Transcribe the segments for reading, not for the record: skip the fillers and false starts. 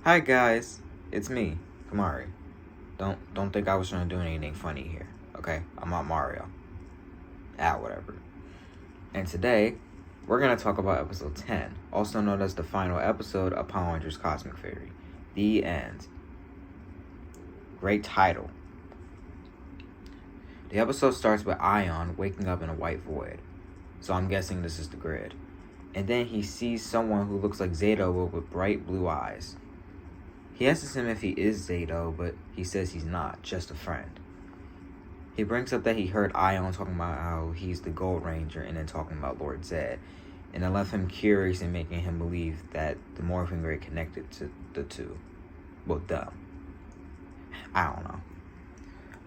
Hi guys, it's me, Kamari. Don't think I was trying to do anything funny here, okay? I'm not Mario. Whatever. And today, we're gonna talk about episode 10, also known as the final episode of Power Rangers Cosmic Fury. The End. Great title. The episode starts with Aion waking up in a white void, so I'm guessing this is the grid. And then he sees someone who looks like Zayto with bright blue eyes. He asks him if he is Zayto, but he says he's not, just a friend. He brings up that he heard Aion talking about how he's the Gold Ranger and then talking about Lord Zed, and it left him curious and making him believe that the morphing grid connected to the two. Well, them. I don't know.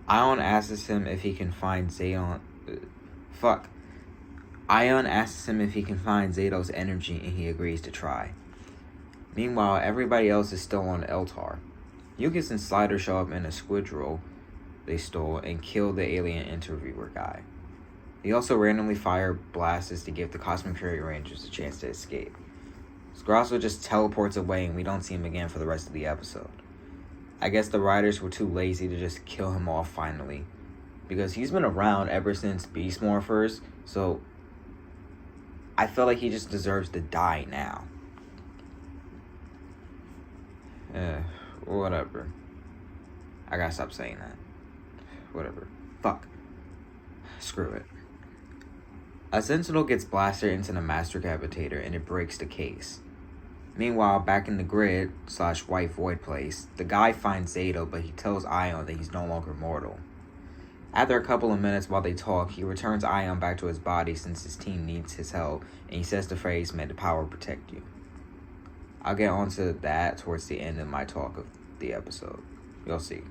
Aion asks him if he can find Aion asks him if he can find Zayto's energy, and he agrees to try. Meanwhile, everybody else is still on Eltar. Yukis and Slider show up in a squidroll they stole and kill the alien interviewer guy. They also randomly fire blasts to give the Cosmic Fury Rangers a chance to escape. Sgrasso just teleports away and we don't see him again for the rest of the episode. I guess the writers were too lazy to just kill him off finally, because he's been around ever since Beast Morphers, so I feel like he just deserves to die now. Whatever. I gotta stop saying that. Whatever. Fuck. Screw it. A Sentinel gets blasted into the Master Cavitator and it breaks the case. Meanwhile, back in the grid / white void place, the guy finds Zayto, but he tells Aion that he's no longer mortal. After a couple of minutes while they talk, he returns Aion back to his body since his team needs his help, and he says the phrase, "May the power protect you." I'll get onto that towards the end of my talk of the episode. You'll see.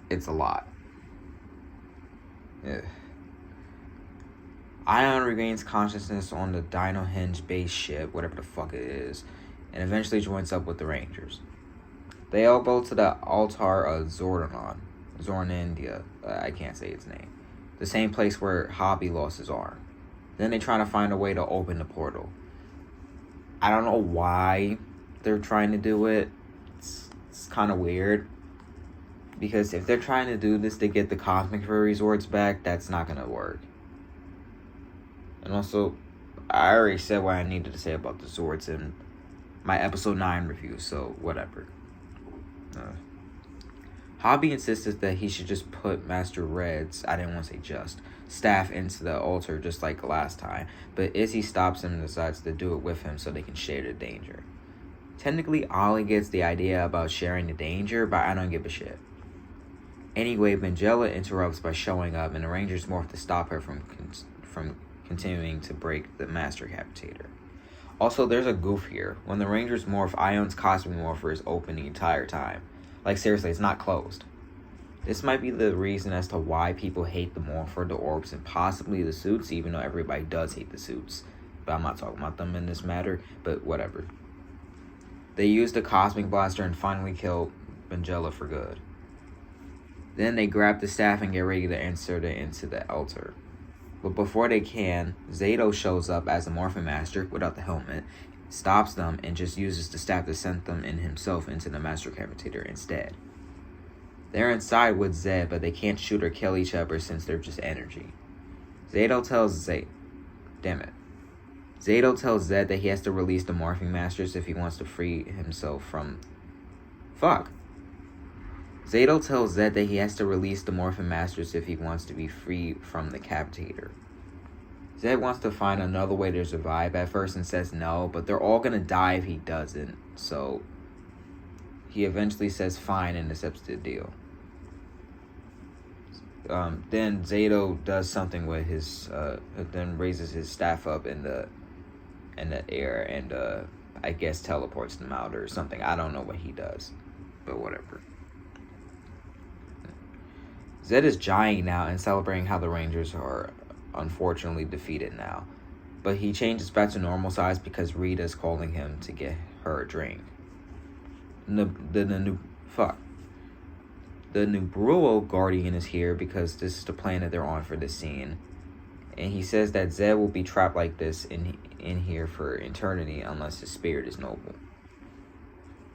It's a lot. Ugh. Aion regains consciousness on the Dino Hinge base ship, whatever the fuck it is, and eventually joins up with the Rangers. They all go to the altar of Zornindia, I can't say its name. The same place where Hobby lost his arm. Then they try to find a way to open the portal. I don't know why they're trying to do it. It's kind of weird. Because if they're trying to do this to get the Cosmic Fury Zords back, that's not going to work. And also, I already said what I needed to say about the Zords in my episode 9 review, so whatever. Hobby insisted that he should just put Master Red's, I didn't want to say just, staff into the altar just like last time, but Izzy stops him and decides to do it with him so they can share the danger. Technically, Ollie gets the idea about sharing the danger, but I don't give a shit. Anyway, Bengella interrupts by showing up, and the Rangers morph to stop her from continuing to break the Master Cavitator. Also, there's a goof here. When the Rangers morph, Aion's Cosmic Morpher is open the entire time. Like, seriously, it's not closed. This might be the reason as to why people hate the Morpher, the orbs, and possibly the suits, even though everybody does hate the suits. But I'm not talking about them in this matter, but whatever. They use the Cosmic Blaster and finally kill Bengella for good. Then they grab the staff and get ready to insert it into the altar. But before they can, Zayto shows up as a Morphin Master without the helmet, stops them, and just uses the staff to send them in himself into the Master Cavitator instead. They're inside with Zed, but they can't shoot or kill each other since they're just energy. Zayto tells Zed that he has to release the Morphing Masters if he wants to free himself from... Zayto tells Zed that he has to release the Morphin Masters if he wants to be free from the Cavitator. Zed wants to find another way to survive at first and says no, but they're all gonna die if he doesn't, so he eventually says fine and accepts the deal. Then Zayto does something with his, then raises his staff up in the air and I guess teleports them out or something. I don't know what he does, but whatever. Zed is giant now and celebrating how the Rangers are unfortunately defeated now. But he changes back to normal size because Rita's calling him to get her a drink. The Nubruo Guardian is here because this is the planet they're on for this scene. And he says that Zed will be trapped like this in here for eternity unless his spirit is noble.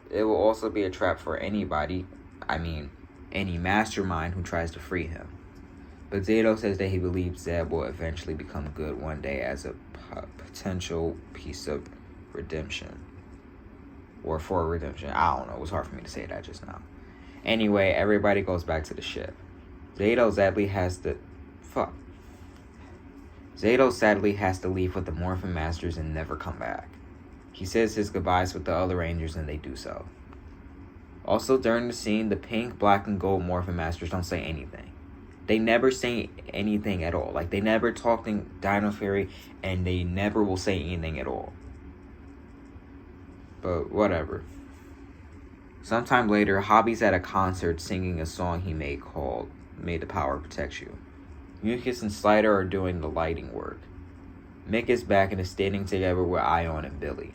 It will also be a trap for anybody, any mastermind who tries to free him. But Zato says that he believes Zeb will eventually become good one day as a potential piece of redemption. Or for redemption. I don't know. It was hard for me to say that just now. Anyway, everybody goes back to the ship. Zato sadly has to leave with the Morphin Masters and never come back. He says his goodbyes with the other Rangers and they do so. Also, during the scene, the pink, black, and gold Morphin Masters don't say anything. They never say anything at all. Like, they never talk in Dino Fury, and they never will say anything at all. But whatever. Sometime later, Hobby's at a concert singing a song he made called May the Power Protect You. Mucus and Slider are doing the lighting work. Mick is back and is standing together with Ion and Billy,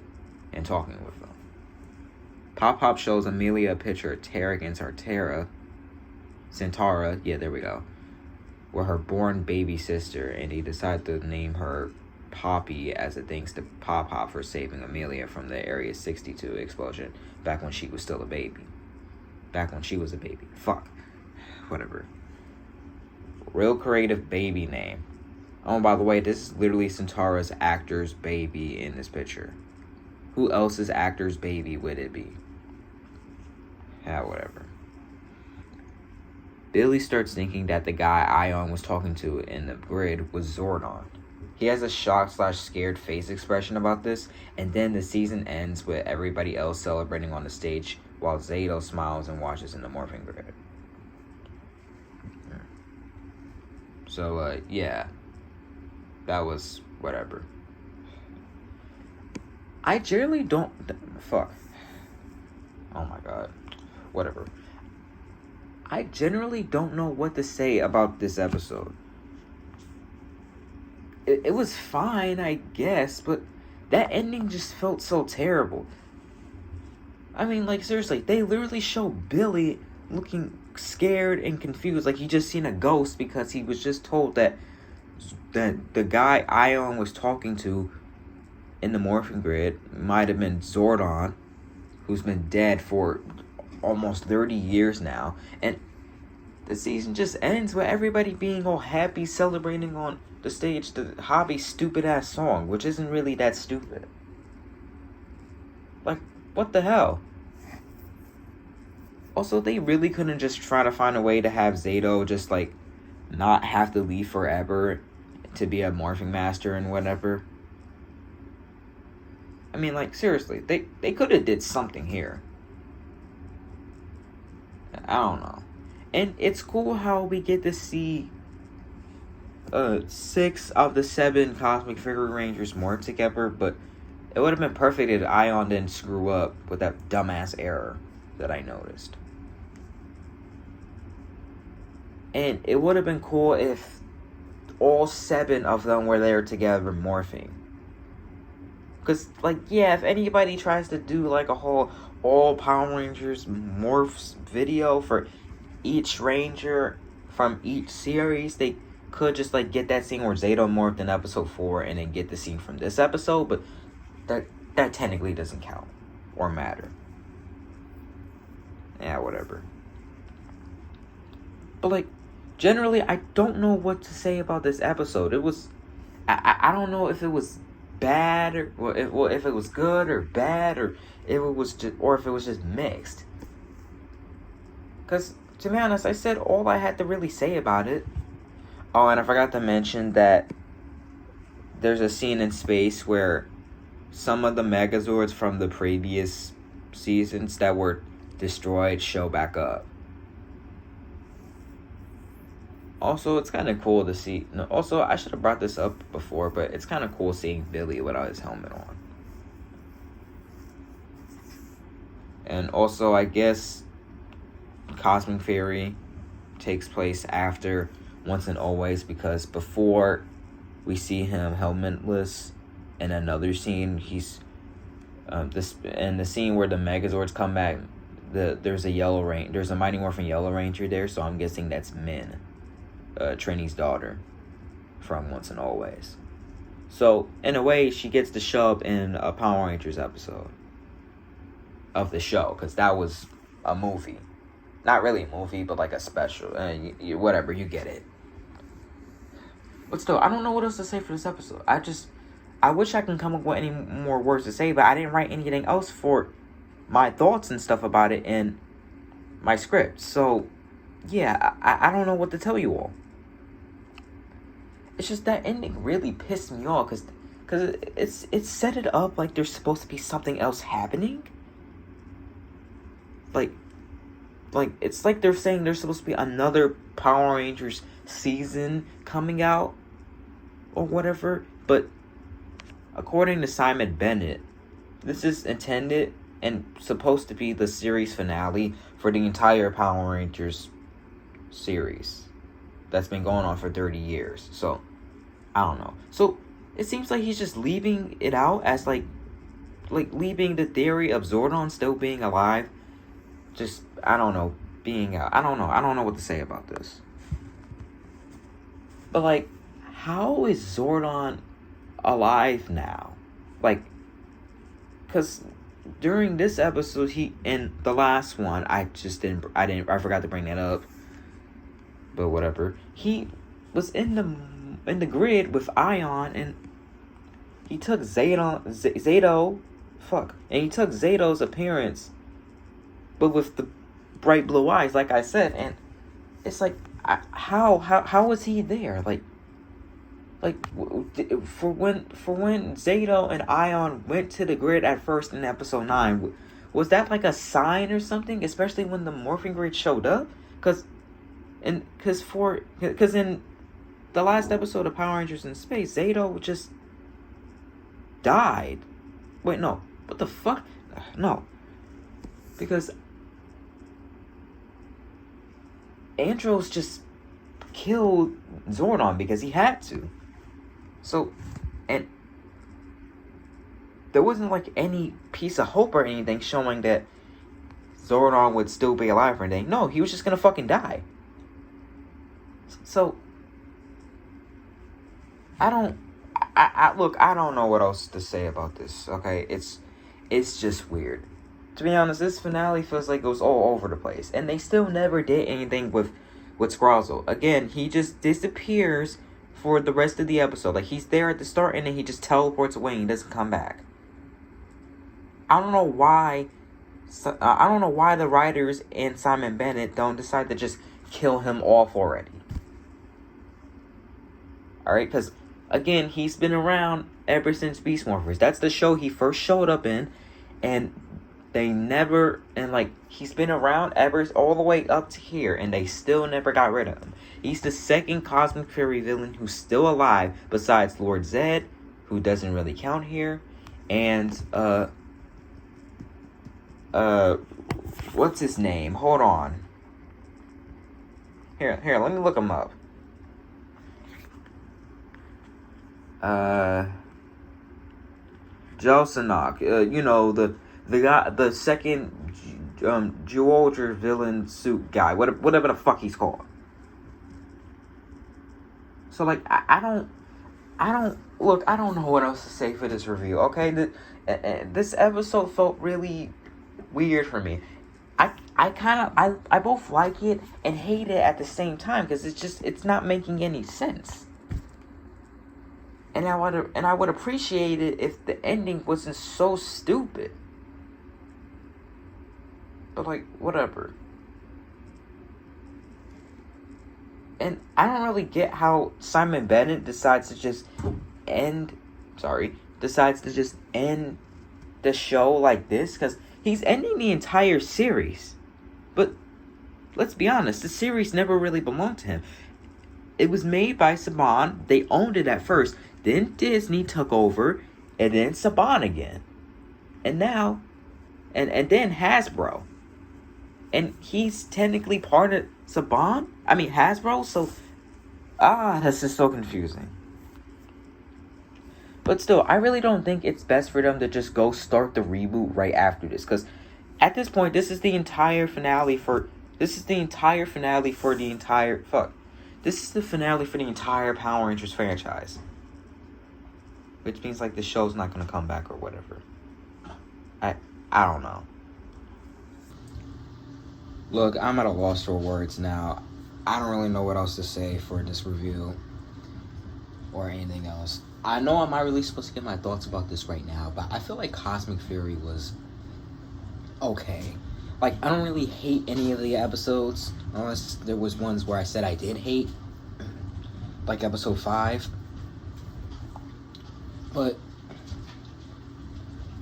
and talking with them. Pop shows Amelia a picture of Terra and Centaura, yeah, there we go, with her born baby sister, and he decided to name her Poppy as a thanks to Pop for saving Amelia from the Area 62 explosion back when she was still a baby. Whatever. Real creative baby name. Oh, by the way, this is literally Centaura's actor's baby in this picture. Who else's actor's baby would it be? Yeah, whatever. Billy starts thinking that the guy Ion was talking to in the grid was Zordon. He has a shocked/scared face expression about this, and then the season ends with everybody else celebrating on the stage while Zato smiles and watches in the morphing grid. So, yeah. That was whatever. I generally don't... Oh my god. Whatever. I generally don't know what to say about this episode. It was fine, I guess, but that ending just felt so terrible. I mean, like, seriously, they literally show Billy looking scared and confused, like he just seen a ghost because he was just told that the guy Ion was talking to in the morphing grid might have been Zordon, who's been dead for almost 30 years now, and the season just ends with everybody being all happy, celebrating on the stage the Hobby's stupid ass song, which isn't really that stupid. Like, what the hell? Also, they really couldn't just try to find a way to have Zato just, like, not have to leave forever to be a morphing master and whatever. I mean, like, seriously, they could have did something here. I don't know. And it's cool how we get to see 6 of the 7 Cosmic Figure Rangers morph together, but it would have been perfect if Ion didn't screw up with that dumbass error that I noticed. And it would have been cool if all 7 of them were there together morphing. Because, like, yeah, if anybody tries to do, like, a whole all Power Rangers morphs video for each Ranger from each series, they could just, like, get that scene where Zato morphed in episode 4 and then get the scene from this episode, but that technically doesn't count or matter. Yeah, whatever. But, like, generally, I don't know what to say about this episode. It was... I don't know if it was bad, or if it was good or bad, or if it was just mixed. Because, to be honest, I said all I had to really say about it. Oh, and I forgot to mention that there's a scene in space where some of the Megazords from the previous seasons that were destroyed show back up. Also, it's kind of cool to see... No, also, I should have brought this up before, but it's kind of cool seeing Billy without his helmet on. And also, I guess Cosmic Fury takes place after Once and Always, because before we see him helmetless in another scene, he's... in the scene where the Megazords come back, there's a Mighty Morphin Yellow Ranger there, so I'm guessing that's Min. Trini's daughter from Once and Always. So, in a way, she gets to show up in a Power Rangers episode. of the show, because that was a movie. Not really a movie, but like a special. Whatever, you get it. But still, I don't know what else to say for this episode. I wish I can come up with any more words to say, but I didn't write anything else for my thoughts and stuff about it in my script. So, yeah, I don't know what to tell you all. It's just that ending really pissed me off, because it's set it up like there's supposed to be something else happening. Like it's like they're saying there's supposed to be another Power Rangers season coming out or whatever, but according to Simon Bennett, this is intended and supposed to be the series finale for the entire Power Rangers series that's been going on for 30 years. So, I don't know. So, it seems like he's just leaving it out as like leaving the theory of Zordon still being alive. Just, I don't know, being out. I don't know what to say about this. But, like, how is Zordon alive now? Like, because during this episode, in the last one, I forgot to bring that up. But whatever. He was in the grid with Ion, and he took Zato, and he took Zato's appearance, but with the bright blue eyes, like I said, and it's like, how was he there? Like for when Zato and Ion went to the grid at first in episode 9, was that like a sign or something? Especially when the morphing grid showed up, because in the last episode of Power Rangers in Space, Zato just died. Wait, no. What the fuck? No. Because Andros just killed Zordon because he had to. So, and there wasn't like any piece of hope or anything showing that Zordon would still be alive or anything. No, he was just gonna fucking die. So, look, I don't know what else to say about this, okay? It's just weird. To be honest, this finale feels like it was all over the place. And they still never did anything with Scrozzle. Again, he just disappears for the rest of the episode. Like, he's there at the start and then he just teleports away and he doesn't come back. I don't know why the writers and Simon Bennett don't decide to just kill him off already. Alright, because, again, he's been around ever since Beast Morphers. That's the show he first showed up in, and he's been around all the way up to here, and they still never got rid of him. He's the second Cosmic Fury villain who's still alive, besides Lord Zed, who doesn't really count here, and, what's his name? Hold on. Here, let me look him up. Jelsanok, the guy, the second Geolger villain suit guy, whatever the fuck he's called. So like, I don't know what else to say for this review. Okay, this episode felt really weird for me. I both like it and hate it at the same time, because it's not making any sense. And I would appreciate it if the ending wasn't so stupid. But like, whatever. And I don't really get how Simon Bennett decides to just end the show like this, because he's ending the entire series. But let's be honest, the series never really belonged to him. It was made by Saban. They owned it at first. Then Disney took over, and then Saban again. And now, and then Hasbro. And he's technically part of Hasbro, so, that's just so confusing. But still, I really don't think it's best for them to just go start the reboot right after this, because at this point, this is the finale for the entire Power Rangers franchise. Which means, like, the show's not going to come back or whatever. I don't know. Look, I'm at a loss for words now. I don't really know what else to say for this review or anything else. I know I'm not really supposed to get my thoughts about this right now, but I feel like Cosmic Fury was okay. Like, I don't really hate any of the episodes, unless there was ones where I said I did hate, like episode 5. But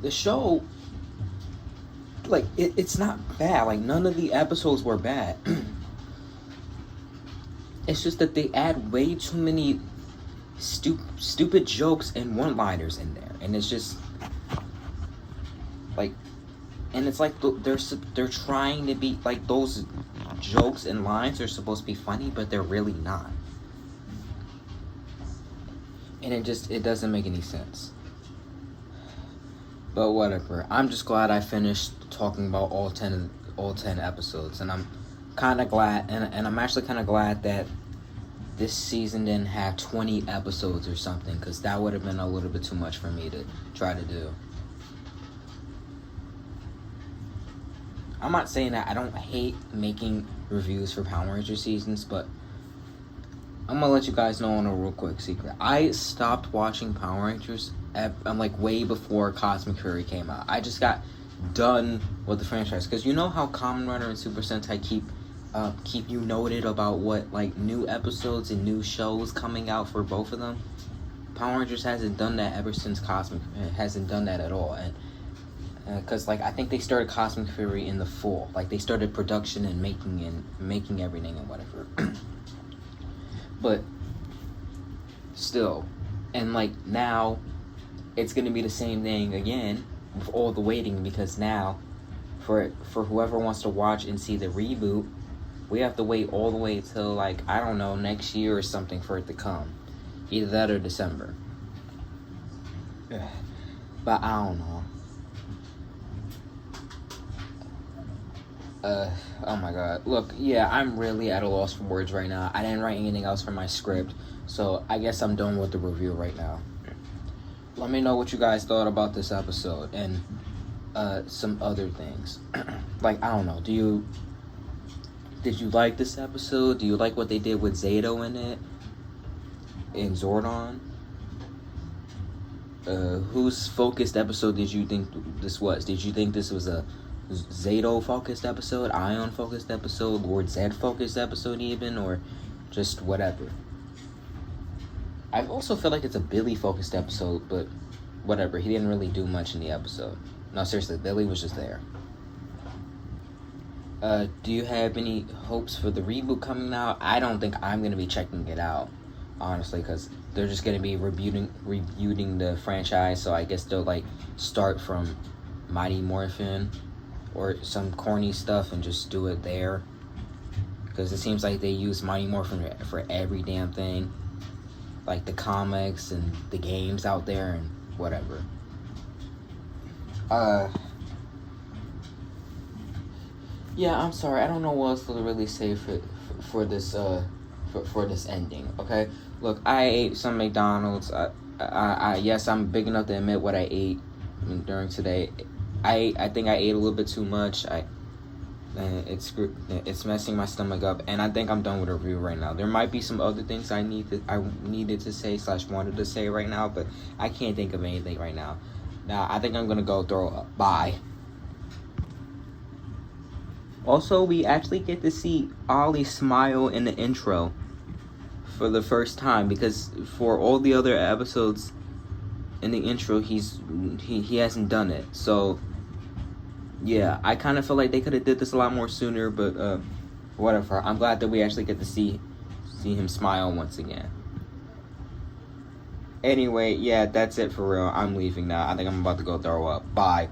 the show, like, it's not bad. Like, none of the episodes were bad. It's just that they add way too many stupid jokes and one-liners in there, and it's just like, and it's like they're trying to be like, those jokes and lines are supposed to be funny, but they're really not, and it doesn't make any sense. But whatever. I'm just glad I finished talking about all 10 episodes, and I'm kind of glad, and I'm actually kind of glad that this season didn't have 20 episodes or something, because that would have been a little bit too much for me to try to do. I'm not saying that I don't hate making reviews for Power Rangers seasons, but I'm gonna let you guys know on a real quick secret. I stopped watching Power Rangers like way before Cosmic Fury came out. I just got done with the franchise, because you know how Kamen Rider and Super Sentai keep you noted about what, like, new episodes and new shows coming out for both of them. Power Rangers hasn't done that ever since Cosmic. Hasn't done that at all, and because like, I think they started Cosmic Fury in the fall. Like, they started production and making everything and whatever. But still, and like, now it's gonna be the same thing again with all the waiting, because now for whoever wants to watch and see the reboot, we have to wait all the way till, like, I don't know, next year or something for it to come. Either that or December. But I don't know. Oh my god. Look, yeah, I'm really at a loss for words right now. I didn't write anything else for my script, so I guess I'm done with the review right now. Let me know what you guys thought about this episode and some other things. Like, I don't know, did you like this episode? Do you like what they did with Zato in it? In Zordon? Whose focused episode did you think this was? Did you think this was a Zato focused episode, Ion focused episode, Lord Zed focused episode even, or just whatever? I also feel like it's a Billy focused episode, but whatever, he didn't really do much in the episode. No, seriously, Billy was just there. Do you have any hopes for the reboot coming out? I don't think I'm going to be checking it out, honestly, because they're just going to be rebooting the franchise, so I guess they'll, like, start from Mighty Morphin or some corny stuff and just do it there, because it seems like they use Mighty Morphin for every damn thing, like the comics and the games out there and whatever. Yeah, I'm sorry. I don't know what else to really say for this for this ending. Okay, look, I ate some McDonald's. I yes, I'm big enough to admit what I ate during today. I think I ate a little bit too much. It's messing my stomach up, and I think I'm done with the review right now. There might be some other things I needed to say / wanted to say right now, but I can't think of anything right now. Now I think I'm gonna go throw up. Bye. Also, we actually get to see Ollie smile in the intro for the first time, because for all the other episodes in the intro, he hasn't done it. So yeah, I kind of feel like they could have did this a lot more sooner, but whatever. I'm glad that we actually get to see him smile once again. Anyway, yeah, that's it for real. I'm leaving now. I think I'm about to go throw up. Bye.